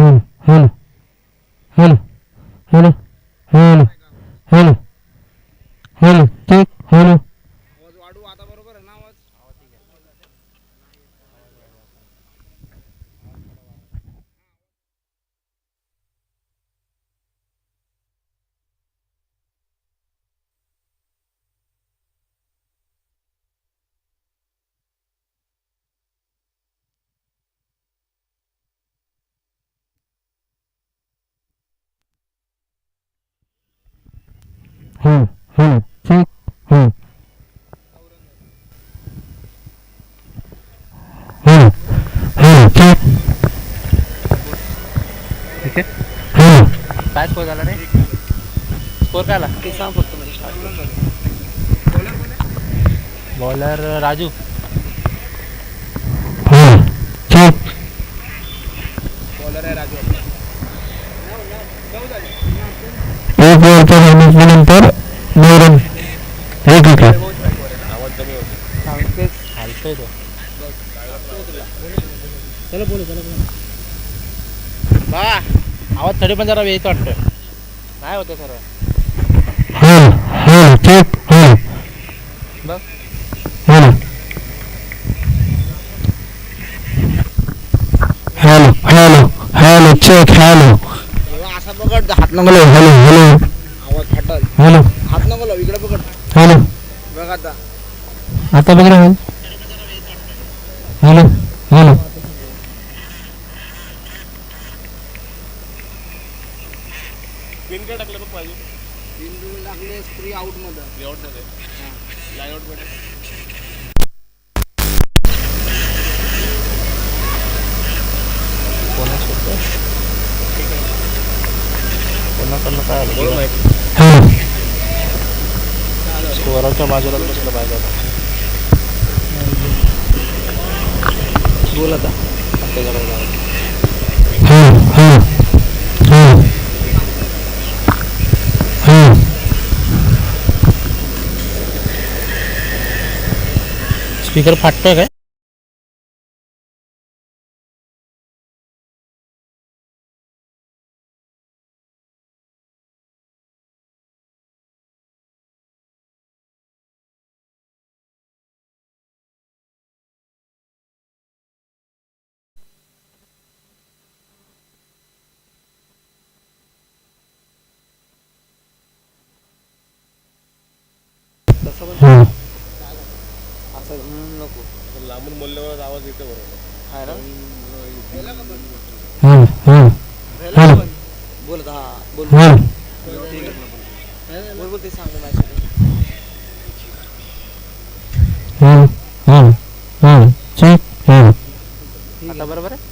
Hello hello hello hello hello hello check hello. आवाज वाढू आता बरोबर आहे ना आवाज. Hello hello check hello hello hello check ठीक आहे. हॅलो. काय स्कोर झाला रे? स्कोर काय आला? ते सांग फक्त म्हणजे start. Bowler Raju. Hello check bowler आहे राजू आपला. एक बॉलच्या धावण्यानंतर 9 रन. एक विकेट. आवाज कमी होतो. हालतोय तो. चला बोलू चला बोलू. बा आवाज थोडी पण जरा येतो वाटतं. नाही होतं सर्व. हॅलो हॅलो चेक हॅलो बघ hello hello hello hello check hello तेव्हा असा पकड हात नको हॅलो लावू. हॅलो हॅलो आवाज फाटल. हॅलो हात नको लावू इकडे पकड. हॅलो. बघ आता. आता बघ ना. हॅलो हॅलो पिन काय टाकलं बघ पाहिजे. पिन टाकले स्त्री आउट मध्ये. स्त्री आउट मध्ये. हां. लाईन आउट मध्ये. कोणासोबत कोणाकडनं काय आलं बोल तुला? माहिती. हॅलो स्कोअरच्या बाजूला बसलं पाहिजे आता. बोल आता. त्याच्याकडे जाऊ. Hello hello hello hello speaker फाटतोय काय? तसं पण हॅलो असं नको. लांबून बोलल्यावर आवाज येतो बरोबर. आहे ना. हॅलो हॅलो हॅलो बोल हा बोल. हॅलो ठीक आहे. बोल बोल ते सांग match. Hello hello hello check hello आता बरोबर आहे.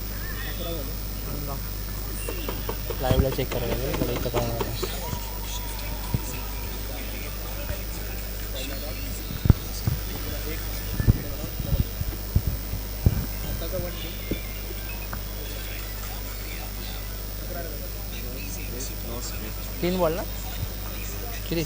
लाईव्हला चेक करायला लागेल. मला इथं कळणार नाही. तीन बॉल ना किती?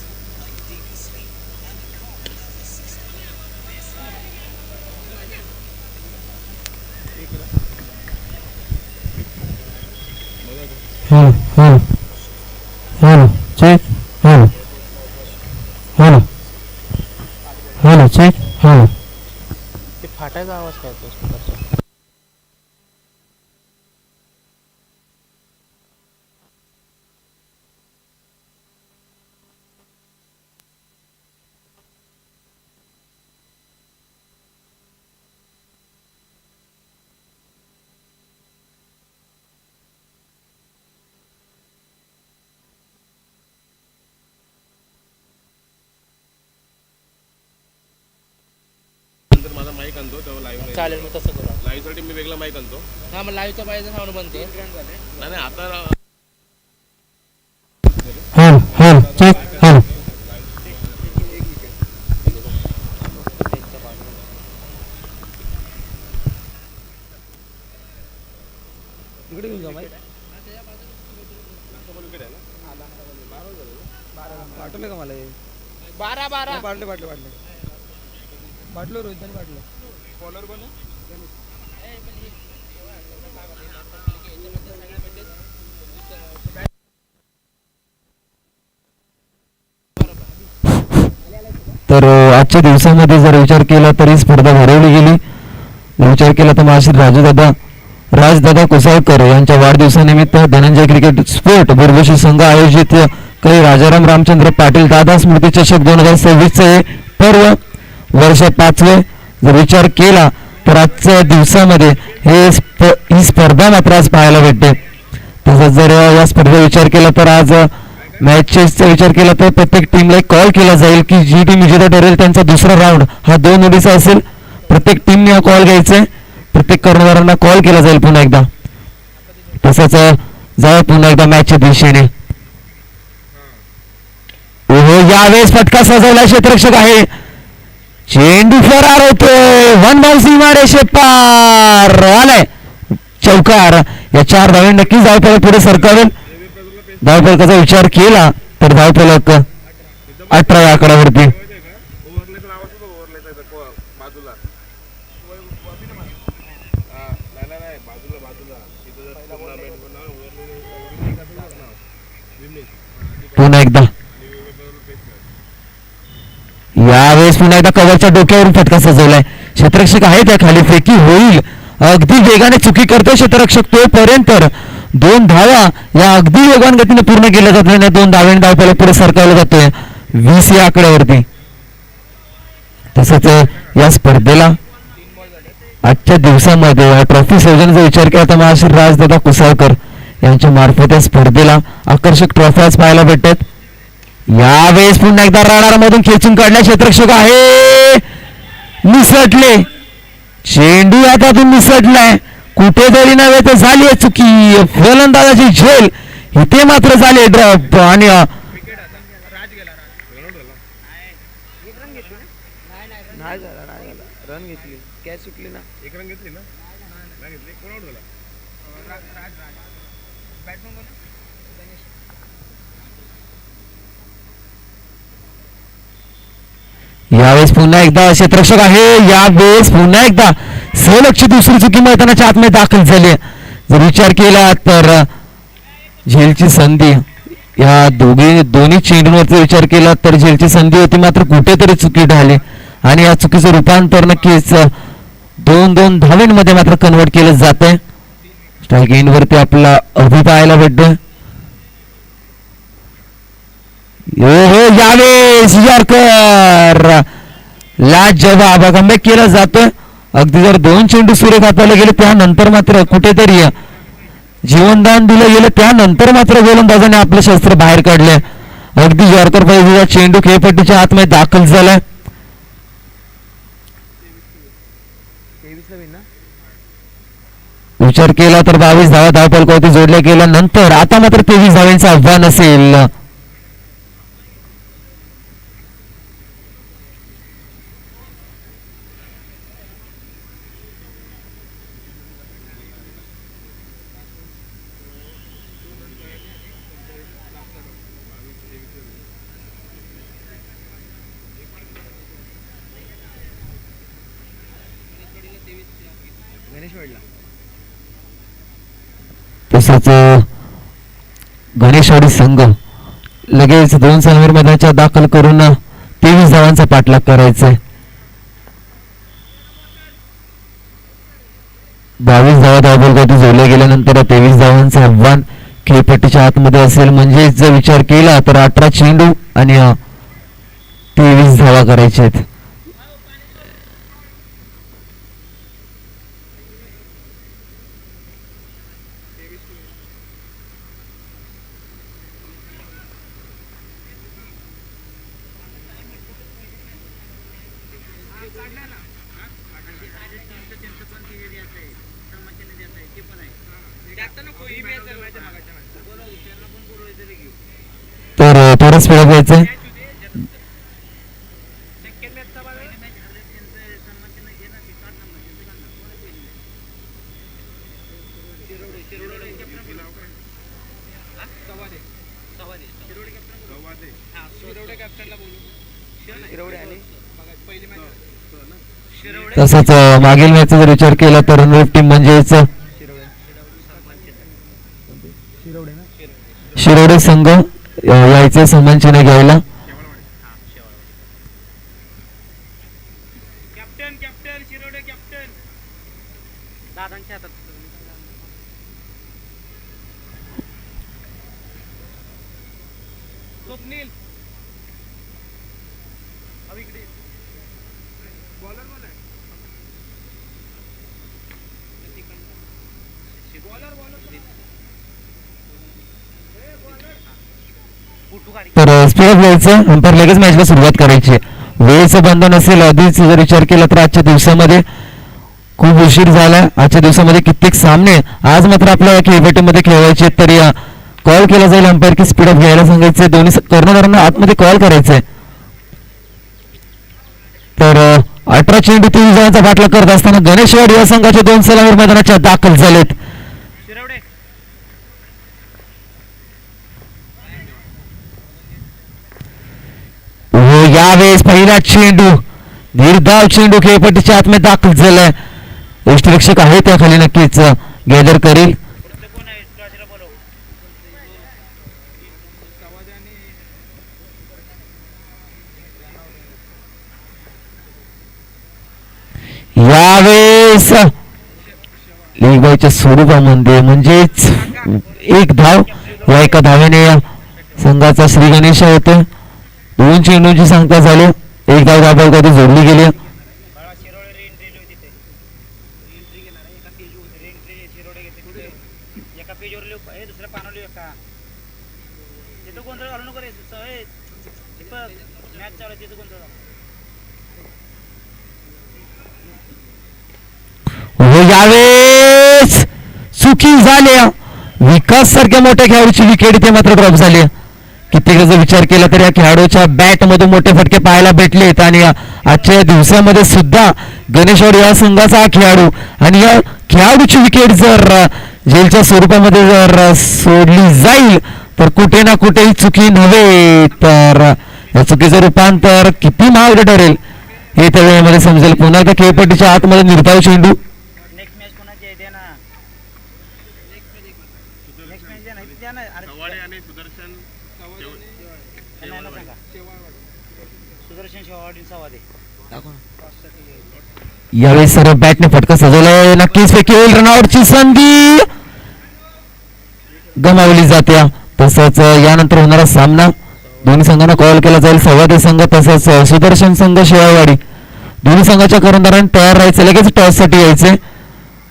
Hello hello hello check hello hello hello check hello ते फाटायचा आवाज काय येतो स्पीकरचा? नंतर माझा माईक आणतो तेव्हा लाईव्ह. चालेल मग तसं करू. लाईव्ह साठी मी वेगळा माईक आणतो. हां मग लाईव्हचा पाहिजे साऊंड बनते. नाही नाही आता हॅलो हॅलो चेक हॅलो इकडे घेऊन जा माईक. पाठवले का मला हे? 12 बाटले रोहित बाटले. फॉलोअर कोण आहे? तर आजच्या दिवसामध्ये जर विचार केला तरी स्पर्धा भरवली गेली. जर विचार केला तर महाश्री राजदादा कुसाळकर यांच्या वाढदिवसानिमित्त धनंजय क्रिकेट स्पोर्ट बुरबुशी संघ आयोजित काही राजाराम रामचंद्र पाटील दादा स्मृती चषक 2026 हे पर्व वर्ष 5वे जर विचार केला तर आजच्या दिवसामध्ये ही स्पर्धा मात्र आज पाहायला भेटते. तसंच जर या स्पर्धेचा विचार केला तर आज मॅचेसचा विचार केला तर प्रत्येक टीमला एक कॉल केला जाईल की जी टीम विजेता ठरेल त्यांचा दुसरा राऊंड हा 2 ओडीचा असेल. प्रत्येक टीमने हा कॉल घ्यायचा आहे. प्रत्येक कर्णधारांना कॉल केला जाईल पुन्हा एकदा. तसंच जाऊ पुन्हा एकदा मॅचच्या दिशेने. ओहो यावेळेस फटका सजवला क्षेत्ररक्षक आहे. चेंडू फरार होतोय. 1 बाउन्सिंग मारेशे पार आलाय चौकार. या 4 धावे नक्कीच धावफलक पुढे सरकावेल. धावफलकाचा विचार केला तर धावफलक 18 या आकड्यावरती. पुन्हा एकदा यावेळेस पुन्हा एकदा कव्हरच्या डोक्यावरून फटका सजवलाय. क्षेत्ररक्षक आहे त्या खाली फेकी होईल. अगदी वेगाने चुकी करतोय क्षेत्ररक्षक तोपर्यंत 2 धावा या अगदी वेगवान गतीने पूर्ण केल्या जातात. 2 धाव्याने धावफलक पुढे सरकावला जातोय 20 या आकड्यावरती. तसंच या स्पर्धेला आजच्या दिवसामध्ये ट्रॉफी संयोजनाचा विचार केला तर महाश्री राजदादा कुसाळकर यांच्या मार्फत या स्पर्धेला आकर्षक ट्रॉफी पाहायला भेटतात. यावेळेस पुन्हा एकदा राडार मधून खेचून काढल्या क्षेत्ररक्षक आहे. निसटले चेंडू हातातून निसटलाय. कुठेतरी नव्हे तर झाली आहे चुकी. फलंदाजाची झेल इथे मात्र झाली ड्रॉप आणि रन घेतली कॅच सुटली ना. 1 रन घेतली ना. यावेळेस पुन्हा एकदा क्षेत्ररक्षक आहे. यावेळेस पुन्हा एकदा सलगची दुसरी चुकी मैदानाच्या आतमध्ये दाखल झाली. जर विचार केला तर झेलची संधी या दोन्ही चेंडूंवरचा विचार केला तर झेलची संधी होती मात्र कुठेतरी चुकी झाली आणि या चुकीचं रूपांतर नक्कीच 2-2 धाव्यांमध्ये मात्र कन्वर्ट केलं जात आहे. स्ट्राईक एंडवरती आपला अभि पाहायला भेटतोय. यावेळेस यॉर्कर लाजवाब कमबॅक केला जातोय. अगदी जर 2 चेंडू सुरेख हाताला गेले त्यानंतर मात्र कुठेतरी जीवनदान दिलं गेलं त्यानंतर मात्र गोलंदाजाने आपलं शस्त्र बाहेर काढले. अगदी यॉर्कर पाहिजे चेंडू खेळपट्टीच्या आतमध्ये दाखल झालाय. विचार केला तर 22 धावा धावफलकावरती जोडल्या गेल्यानंतर आता मात्र 23 धावांचं आव्हान असेल. तसंच गणेशवाडी संघ लगेच 2 सनवीर मैदानाच्या दाखल करून 23 धावांचा पाठलाग करायचंय. 22 धावा धावफलकावरती जोडल्या गेल्यानंतर 23 धावांचं आव्हान खेळपट्टीच्या आतमध्ये असेल. म्हणजे जर विचार केला तर 18 चेंडू आणि 23 धावा करायच्या आहेत. तर थोडं स्पीड घ्यायचंय. तसंच मागील मॅचचा जर विचार केला तर रनरेट टीम म्हणजेच शिरोडे संघ यायचे सन्मान चिन्ह घ्यायला. कॅप्टन कॅप्टन शिरोडे कॅप्टन दादांच्या हातात स्वप्नील इकडे बॉलर कोण आहे तर स्पीड घ्यायचं नंतर लगेच मॅचला सुरुवात करायची वेळेचं बंधन असेल आधीच जर विचार केला तर आजच्या दिवसामध्ये खूप उशीर झाला आजच्या दिवसामध्ये कित्येक सामने आज मात्र आपल्या खेळपट्टीमध्ये खेळवायचे तरी कॉल केला जाईल अंपायर की स्पीड अप घ्यायला सांगायचे दोन्ही कर्णधारांना आतमध्ये कॉल करायचे तर 18 चेंडू 3 जणांचा बाटला करत असताना गणेशवाडी या संघाचे 2 सलामीर मैदानाच्या दाखल झालेत शिरवडे हो यावेळेस पहिला चेंडू निर्धाव चेंडू खेळपट्टीच्या आतमध्ये दाखल झालाय यष्टिरक्षक आहे त्या खाली नक्कीच गॅदर करील पुढचं कोण आहे राजरा बोलव यावेळेस लीग बायच्या स्वरूपामध्ये म्हणजेच एक धाव या एका धावेने या संघाचा श्री गणेश होते 2 चेंडूंची संख्या झाली एक धाव धाबा जोडली गेली बाळा शिरोडे रे एंट्री तिथे एंट्री घेणार एका पेजवर रे एंट्री शिरोडे घेते कुठे एका पेजवर लिहू हे दुसऱ्या पानावर लिहू का तिथं गोंधळ घालू नको रे दीपक मॅच चालू आहे तिथं गोंधळ घालू हो यावेळेस चुकी झाल्या विकास सारख्या मोठ्या खेळाडूची विकेट इथे मात्र ड्रॉप झाली कित्येक जर विचार केला तर या खेळाडूच्या बॅट मधून मोठे फटके पाहायला भेटलेत आणि आजच्या दिवसामध्ये सुद्धा गणेशवाडी या संघाचा हा खेळाडू आणि या खेळाडूची विकेट जर जेलच्या स्वरूपामध्ये जर सोडली जाईल तर कुठे ना कुठे ही चुकी नव्हे तर या चुकीचं रूपांतर किती महाग ठरेल हे त्या वेळेमध्ये समजेल पुन्हा एकदा खेळपट्टीच्या आतमध्ये निर्धाव चेंडू नेक्स्ट मॅच कोणाची आहे द्या ना नेक्स्ट मॅच द्या ना द्या ना अरे आणि सुदर्शन त्यांना ना सांगा सुदर्शन शेवाडी सवादे यावेळी सर्व बॅटने फटका सजवलाय नक्कीच पैकी होईल रनआउटची संधी गमावली जाते तसंच यानंतर होणारा सामना दोन्ही संघांना कॉल केला जाईल सवादे संघ तसंच सुदर्शन संघ शेवाळवाडी दोन्ही संघाच्या कर्णधारांनी तयार राहायचं लगेच टॉस साठी यायचे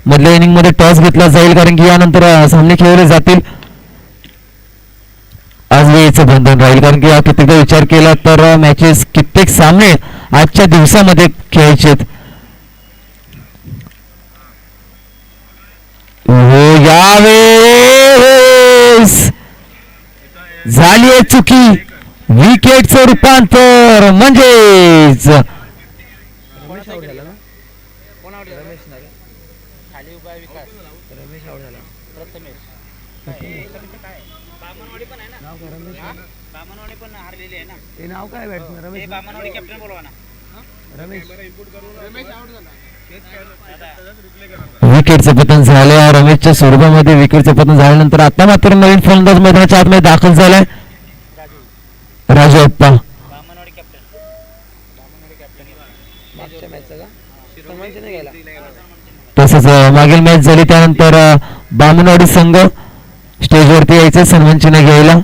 मधल्या इनिंग मध्ये टॉस घेतला जाईल कारण की यानंतर सामने खेळले जातील आज वेळेचं बंधन राहील कारण की कित्येकदा विचार केला तर मॅचेस कित्येक सामने आजच्या दिवसामध्ये खेळायचे हो यावेळेस झाली आहे चुकी विकेटचं रूपांतर म्हणजेच कोण आउट रमेश खाली उभा आहे विकास रमेश आउट झाला प्रथमेश काय बामणवाडी पण आहे ना बामणवाडी पण हारलेली आहे ना ते नाव काय बॅट्समॅन रमेश बामणवाडी कॅप्टन बोलवा ना रमेश आउट झाला विकेटचं पतन झालं रमेशच्या स्वरूपामध्ये विकेटचं पतन झाल्यानंतर आता मात्र नवीन फलंदाज मैदानाच्या आतमध्ये दाखल झालाय राजू अप्पा बामणवाडी कॅप्टन मागच्या मॅचचा का सन्मानचे नाही गेला तसंच मागील मॅच झाली त्यानंतर बामणवाडी संघ स्टेजवरती यायचे सन्मान चिन्ह घ्यायला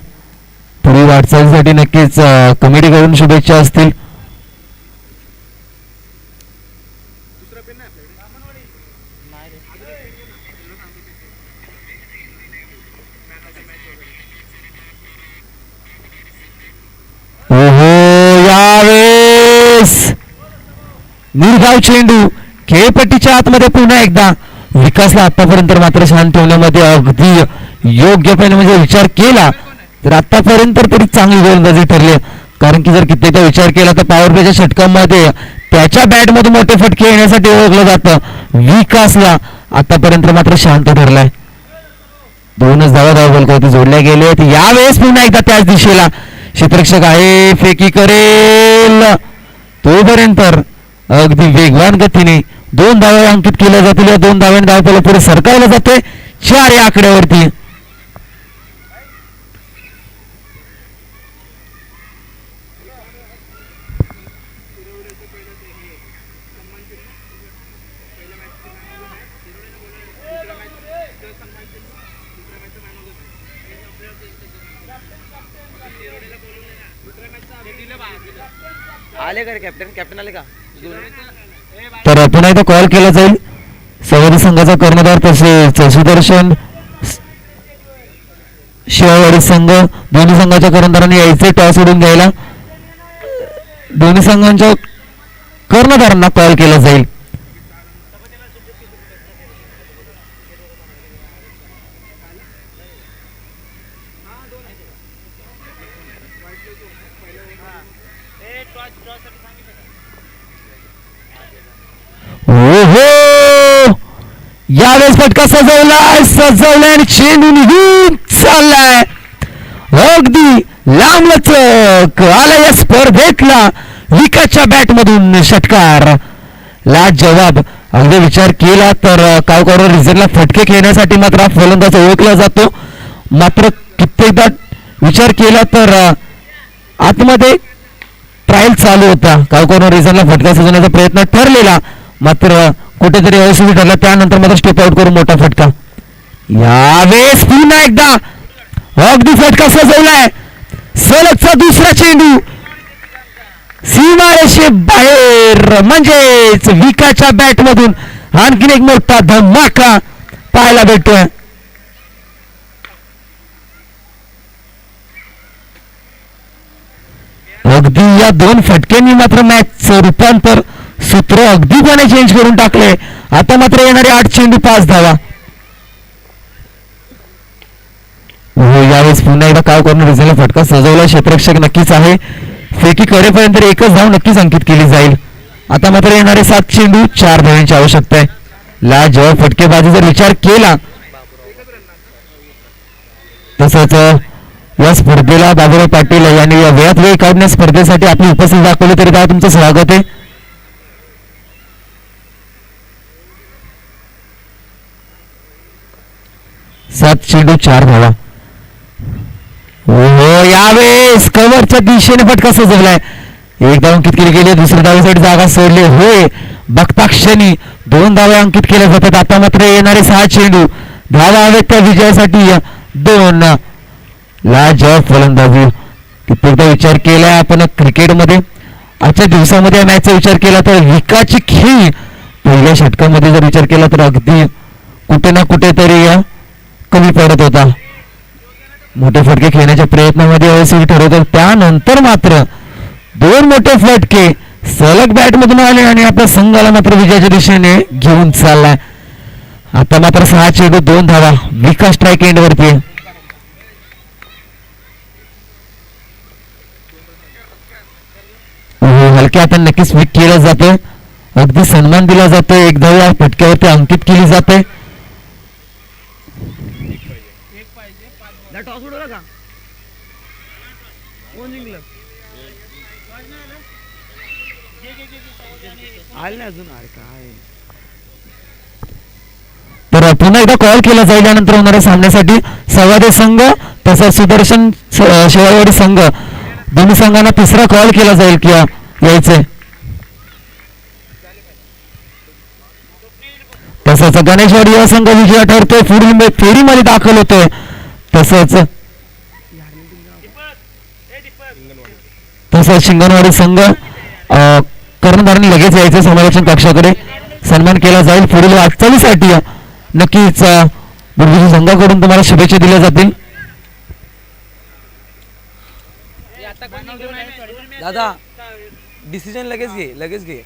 पुढील वाटचालीसाठी नक्कीच कमिटीकडून शुभेच्छा असतील यावेळेस निर्धाव चेंडू खेळपट्टीच्या आतमध्ये पुन्हा एकदा विकासला आतापर्यंत मात्र शांत ठेवण्यामध्ये अगदी योग्यपणे म्हणजे विचार केला तर आतापर्यंत तरी चांगली गोलंदाजी ठरली कारण की जर कित्येकदा विचार केला तर पॉवर प्लेच्या षटकामध्ये त्याच्या बॅट मधून मोठे फटके येण्यासाठी ओळखलं जातं विकासला आतापर्यंत मात्र शांत ठरलाय 2च धावा बलकावती जोडल्या गेलेत यावेळेस पुन्हा एकदा त्याच दिशेला क्षेत्ररक्षक आहे फेकी करेल तोपर्यंत अगदी वेगवान गतीने 2 धावा अंकित केल्या जातील या 2 धाव्याने धावपला पुढे सरकावलं जाते 4 या आकड्यावरती आले का रे कॅप्टन आले का तर पुन्हा एकदा कॉल केला जाईल. सवारी संघाचा कर्णधार तसेच सुदर्शन शिवावाडी संघ दोन्ही संघाच्या कर्णधारांनी यायचे टॉस उडून द्यायला. दोन्ही संघांच्या कर्णधारांना कॉल केला जाईल. ओहो यावेळेस फटका सजवलाय आणि चेंडू निघून चाललाय. अगदी लांबलचक आला या स्पर्धेतला विकासच्या बॅट मधून षटकार. लाजवाब. अगदी विचार केला तर कावकॉर्नर रिझनला फटके खेळण्यासाठी मात्र हा फलंदाज ओळखला जातो. मात्र कित्येकदा विचार केला तर आतमध्ये ट्रायल चालू होता. कावकॉर्नर रिझनला फटका सजवण्याचा प्रयत्न ठरलेला मात्र कुठेतरी अयशस्वी ठरला. त्यानंतर मात्र स्टेप आउट करून मोठा फटका. यावेळेस पुन्हा एकदा अगदी फटका सजवलाय. सलगचा दुसरा चेंडू सीमारेषे बाहेर म्हणजेच विकासच्या बॅट मधून आणखीन एक मोठा धमाका पाहायला भेटतोय. अगदी या दोन फटक्यांनी मात्र मॅचचं रूपांतर सूत्र अगदीपणे चेंज करून टाकले. आता मात्र येणारे 8 चेंडू 5 धावा. यावेळेस पुन्हा एकदा काव करून रिझनला फटका सजवला. क्षेत्ररक्षक नक्कीच आहे. फेकी करेपर्यंत एकच धाव नक्कीच अंकित केली जाईल. आता मात्र येणारे 7 चेंडू 4 धावांची आवश्यकता आहे. लाजवाब फटकेबाजीचा विचार केला तसंच या स्पर्धेला बाबुराव पाटील यांनी या वेळात वेळ काढण्यास स्पर्धेसाठी आपली उपस्थिती दाखवली तरी काय तुमचं स्वागत आहे. सात चेंडू 4 धावा. हो यावेळेस कव्हरच्या दिशेने फटका सजवलाय. एक धाव अंकित केली गेली. दुसऱ्या धावेसाठी जागा सोडली. होय बघता क्षणी 2 धावा अंकित केल्या जातात. आता मात्र येणारे 6 चेंडू धावा हवेत त्या विजयासाठी 2. लाजवाब फलंदाजी. कित्येकदा विचार केलाय आपण क्रिकेटमध्ये आजच्या दिवसामध्ये या मॅचचा विचार केला तर विकासची खेळी पहिल्या षटकामध्ये जर विचार केला तर अगदी कुठे ना कुठेतरी कमी पडत होता. मोठे फटके खेळण्याच्या प्रयत्नामध्ये अयशस्वी ठरवतो. त्यानंतर मात्र 2 मोठे फटके सलग बॅट मधून आले आणि आपल्या संघाला मात्र विजयाच्या दिशेने घेऊन चाललाय. आता मात्र 6 चेंडू 2 धावा. विकास स्ट्राईक एंड वरती. हलक्या आता नक्कीच स्वीप केला जातोय. अगदी सन्मान दिला जातोय. 1 धाव या फटक्यावरती अंकित केली जाते. टॉस उडवला का कोण जिंकलं आले नाही अजून. अरे काय तर पुन्हा एकदा कॉल केला जाईल यानंतर होणाऱ्या सामन्यासाठी सवादे संघ तसंच सुदर्शन शिवावाडी संघ दोन्ही संघांना तिसरा कॉल केला जाईल की यायचंय. तसंच गणेशवाडी या संघ विजय ठरतोय. पुढील फेरीमध्ये दाखल होतोय. तसंच शिंगणवाडी संघ कर्णधारांनी लगेच यायचं समालोचन कक्षाकडे सन्मान केला जाईल. पुढील वाटचालीसाठी नक्कीच बुर्बुशी संघाकडून तुम्हाला शुभेच्छा दिल्या जातील. दादा डिसिजन लगेच घे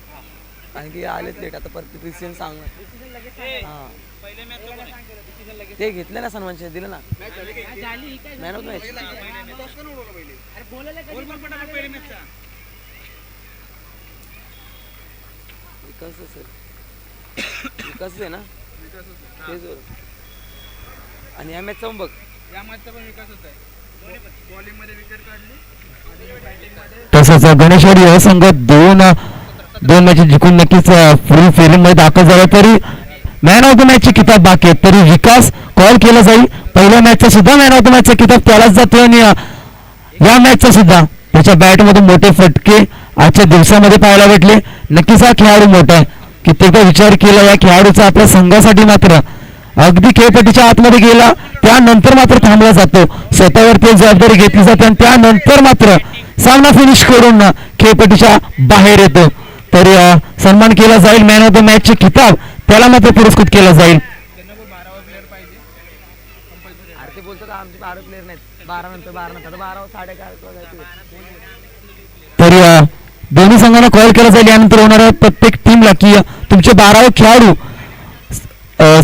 आणखी आलेत लेट. आता परत डिसिजन सांग. हां ते घेतले ना सन्मानचे दिलं ना मॅन ऑफ मॅच. विकास आहे ना तेच. आणि या मॅचचा पण बघ. या मॅचचा पण विकासच आहे. बॉलिंग मध्ये विकेट काढली. तसंच गणेशवाडी या संघ 2 मॅचेस जिंकून नक्कीच पुढील फेरीमध्ये दाखल झाला. तरी मॅन ऑफ द मॅचची किताब बाकी आहे. तरी विकास कॉल केला जाईल. पहिल्या मॅचचा सुद्धा मॅन ऑफ द मॅचचा किताब त्यालाच जातो आणि या मॅचचा सुद्धा त्याच्या बॅटमधून मोठे फटके आजच्या दिवसामध्ये पाहायला भेटले. नक्कीच हा खेळाडू मोठा आहे. कित्येकदा विचार केला या खेळाडूचा आपल्या संघासाठी मात्र अगदी खेळपट्टीच्या आतमध्ये गेला त्यानंतर मात्र थांबला जातो. स्वतःवरती जबाबदारी घेतली जाते आणि त्यानंतर मात्र सामना फिनिश करून खेळपट्टीच्या बाहेर येतो. तर सन्मान केला जाईल. मॅन ऑफ द मॅचचे खिताब त्याला मात्र पुरस्कृत केला जाईल. अरे ते बोलतात आमचे 12 प्लेअर नाहीत, 12 नंतर 12 साडेकाळ तर दोन्ही संघांना कॉल केला जाईल. यानंतर होणाऱ्या प्रत्येक टीमला की तुमचे 12 खेळाडू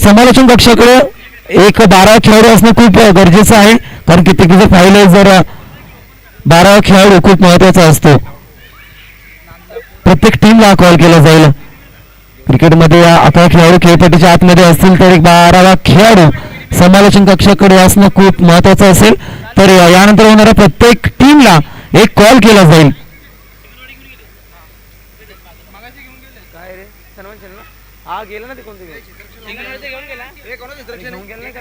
समालोचन कक्षाकडे एक 12 खेळाडू असणं खूप गरजेचं आहे. कारण की तिथे जर पाहिलं जर 12 खेळाडू खूप महत्वाचा असतो. प्रत्येक टीमला कॉल केला जाईल. क्रिकेटमध्ये 11 खेळाडू खेळपट्टीच्या आतमध्ये असतील तर एक 12वा खेळाडू समालोचन कक्षाकडे असणं खूप महत्वाचं असेल. तर यानंतर होणाऱ्या प्रत्येक टीमला एक कॉल केला जाईल. काय रे सन्मान ना हा गेला ना ते कोणते घेऊन गेला नाही का